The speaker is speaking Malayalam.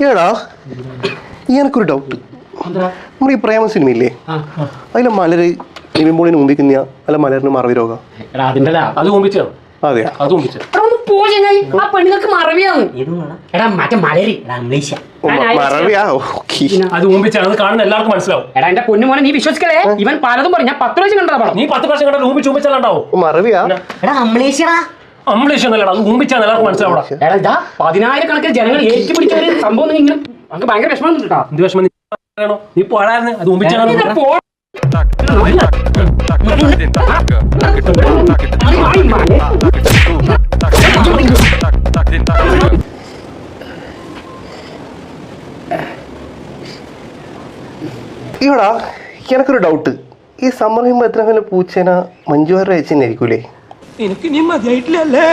ഏടാ എനിക്കൊരു ഡൗട്ട്. നമ്മുടെ ഈ പ്രേമ സിനിമയില്ലേ, അതിലെ മലര് നിവിൻപോളിന് മുമ്പിക്കുന്ന അല്ല മലറിന് മറവി രോഗം. അതെയാ? മറവിയാ? കാണുന്ന എല്ലാവർക്കും മനസ്സിലാവും. എടാ എന്റെ പൊന്നുമോനെ നീ വിശ്വസിക്കലേ, ഇവൻ പലതും പറഞ്ഞു. ഞാൻ 10 പ്രാവശ്യം കണ്ടതാ പടം. നീ 10 പ്രാവശ്യം കണ്ട ഊമ്പിച്ചുണ്ടാവും. മറവിയാ? അംബ്ലേഷനല്ല, അത് ഊമ്പിച്ചാണ് എല്ലാവർക്കും മനസ്സിലാവണം. എടാ ഇതാ 10,000-കണക്കിന് ജനങ്ങൾ ഏറ്റുപിടിച്ച ഒരു സംഭവം ഇങ്ങനെ നമുക്ക് ഭയങ്കര വിഷമം കേട്ടോ. എന്ത് വിഷമം? നീ പോടായിരുന്നു, അത് ഊമ്പിച്ചാണ്. ഈടാ എനിക്കൊരു ഡൗട്ട്. ഈ സമ്മർ ഹിമ്പ് എത്ര പൂച്ചേന മഞ്ജുവാരുടെ അയച്ചെന്നായിരിക്കൂലേ? എനിക്ക് നീ മതിയായിട്ടില്ലല്ലേ?